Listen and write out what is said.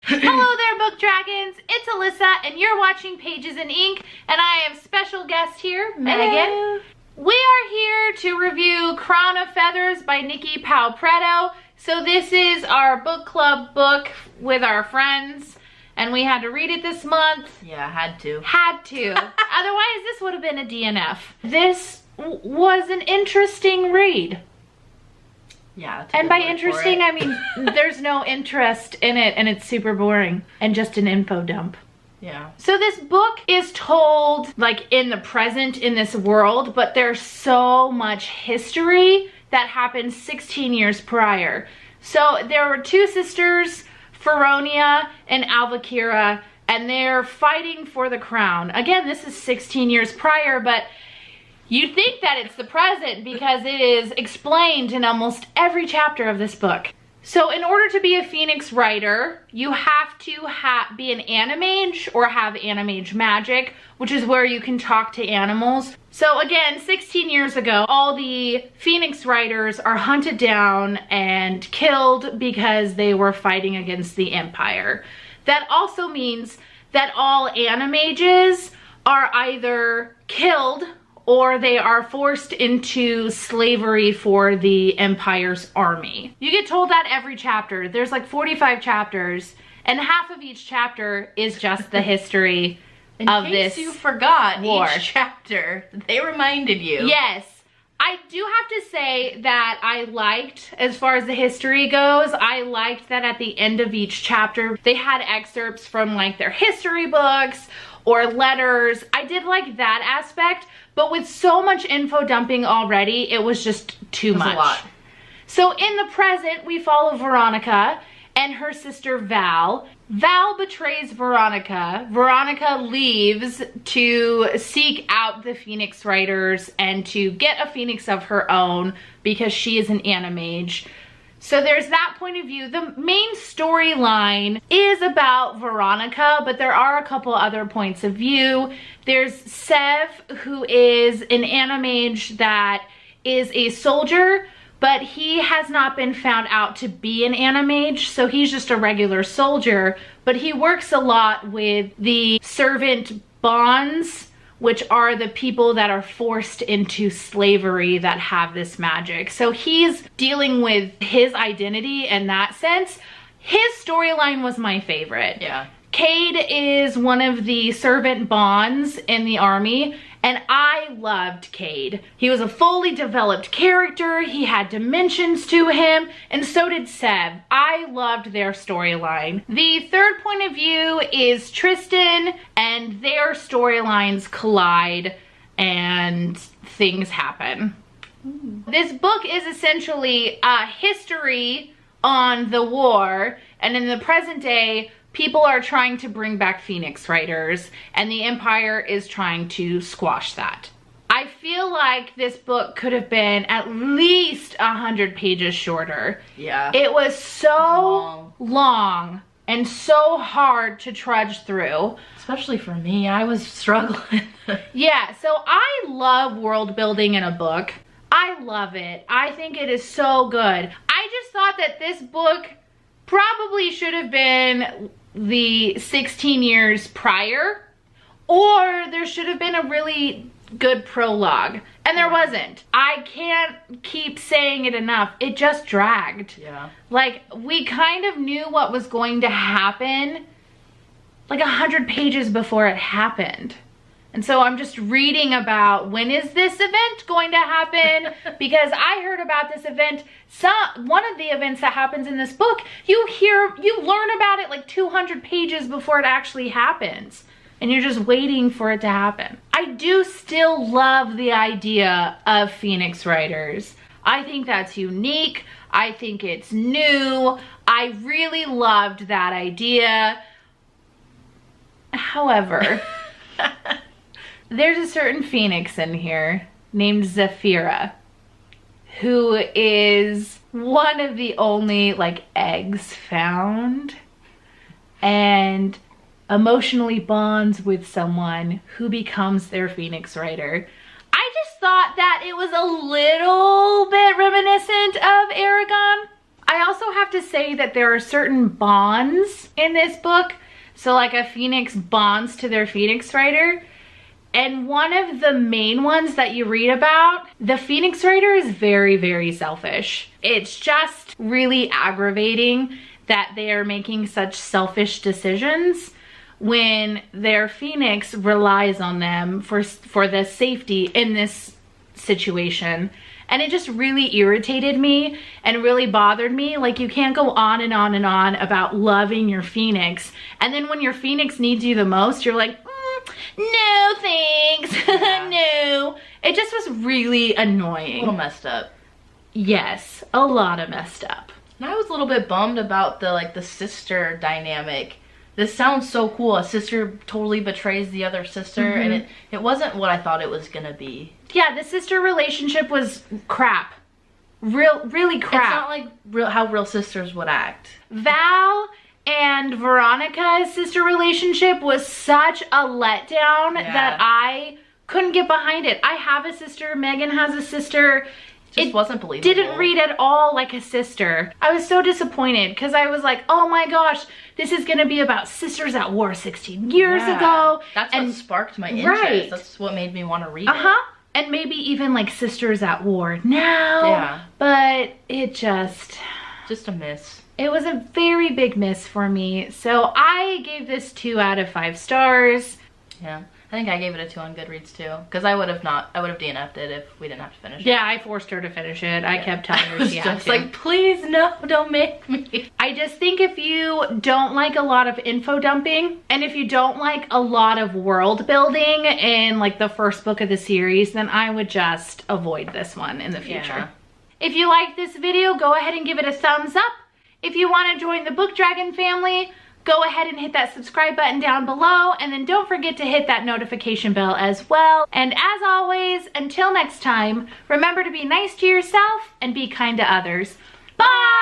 Hello there, Book Dragons. It's Alyssa, and you're watching Pages in Ink, and I have special guest here, Megan. Hello. We are here to review Crown of Feathers by Nikki Powell-Preto. So this is our book club book with our friends, and we had to read it this month. Yeah, had to. Otherwise, this would have been a DNF. This was an interesting read. Yeah. And by interesting, I mean there's no interest in it and it's super boring and just an info dump. Yeah. So this book is told like in the present in this world, but there's so much history that happened 16 years prior. So there were two sisters, Feronia and Alvakira, and they're fighting for the crown. Again, this is 16 years prior, but you think that it's the present because it is explained in almost every chapter of this book. So in order to be a Phoenix writer, you have to be an animage or have animage magic, which is where you can talk to animals. So again, 16 years ago, all the Phoenix writers are hunted down and killed because they were fighting against the Empire. That also means that all animages are either killed or they are forced into slavery for the Empire's army. You get told that every chapter. There's like 45 chapters, and half of each chapter is just the history of this In case you forgot war. Each chapter, they reminded you. Yes. I do have to say that I liked, as far as the history goes, I liked that at the end of each chapter, they had excerpts from like their history books or letters. I did like that aspect, but with so much info dumping already, it was just too much. A lot. So in the present, we follow Veronica and her sister Val. Val betrays Veronica. Veronica leaves to seek out the Phoenix writers and to get a Phoenix of her own because she is an animage. So there's that point of view. The main storyline is about Veronica, but there are a couple other points of view. There's Sev, who is an animage that is a soldier, but he has not been found out to be an animage, so he's just a regular soldier, but he works a lot with the servant bonds, which are the people that are forced into slavery that have this magic. So he's dealing with his identity in that sense. His storyline was my favorite. Yeah. Cade is one of the servant bonds in the army, and I loved Cade. He was a fully developed character, he had dimensions to him, and so did Sev. I loved their storyline. The third point of view is Tristan, and their storylines collide and things happen. This book is essentially a history on the war, and in the present day, people are trying to bring back Phoenix writers, and the Empire is trying to squash that. I feel like this book could have been at least 100 pages shorter. Yeah. It was so long and so hard to trudge through. Especially for me, I was struggling. Yeah, so I love world building in a book. I love it. I think it is so good. I just thought that this book probably should have been the 16 years prior, or there should have been a really good prologue, and there wasn't. I can't keep saying it enough. It just dragged. Yeah. Like, we kind of knew what was going to happen like 100 pages before it happened. And so I'm just reading about when is this event going to happen, because I heard about this event, one of the events that happens in this book, you learn about it like 200 pages before it actually happens. And you're just waiting for it to happen. I do still love the idea of Phoenix writers. I think that's unique. I think it's new. I really loved that idea. However, there's a certain Phoenix in here named Zafira, who is one of the only like eggs found and emotionally bonds with someone who becomes their Phoenix writer. I just thought that it was a little bit reminiscent of Aragon. I also have to say that there are certain bonds in this book. So like a phoenix bonds to their phoenix rider. And one of the main ones that you read about, the phoenix rider is very, very selfish. It's just really aggravating that they are making such selfish decisions when their phoenix relies on them for the safety in this situation. And it just really irritated me and really bothered me. Like, you can't go on and on and on about loving your phoenix, and then when your phoenix needs you the most, you're like, no thanks. Yeah. No. It just was really annoying. A little messed up. Yes, a lot of messed up. And I was a little bit bummed about the sister dynamic. This sounds so cool. A sister totally betrays the other sister, and it wasn't what I thought it was gonna be. Yeah, the sister relationship was crap. Really crap. It's not like how real sisters would act. Val and Veronica's sister relationship was such a letdown that I couldn't get behind it. I have a sister. Megan has a sister. It wasn't believable. Didn't read at all like a sister. I was so disappointed because I was like, oh my gosh, this is going to be about sisters at war 16 years ago. That's what sparked my interest. Right. That's what made me want to read it. And maybe even like sisters at war now. Yeah. But it just a miss. It was a very big miss for me. So I gave this 2 out of 5 stars. Yeah. I think I gave it a 2 on Goodreads too, because I would have DNF'd it if we didn't have to finish it. Yeah, I forced her to finish it. I kept telling her she had to. Like, please no, don't make me. I just think if you don't like a lot of info dumping, and if you don't like a lot of world building in like the first book of the series, then I would just avoid this one in the future. Yeah. If you like this video, go ahead and give it a thumbs up. If you want to join the Book Dragon family, go ahead and hit that subscribe button down below, and then don't forget to hit that notification bell as well. And as always, until next time, remember to be nice to yourself and be kind to others. Bye!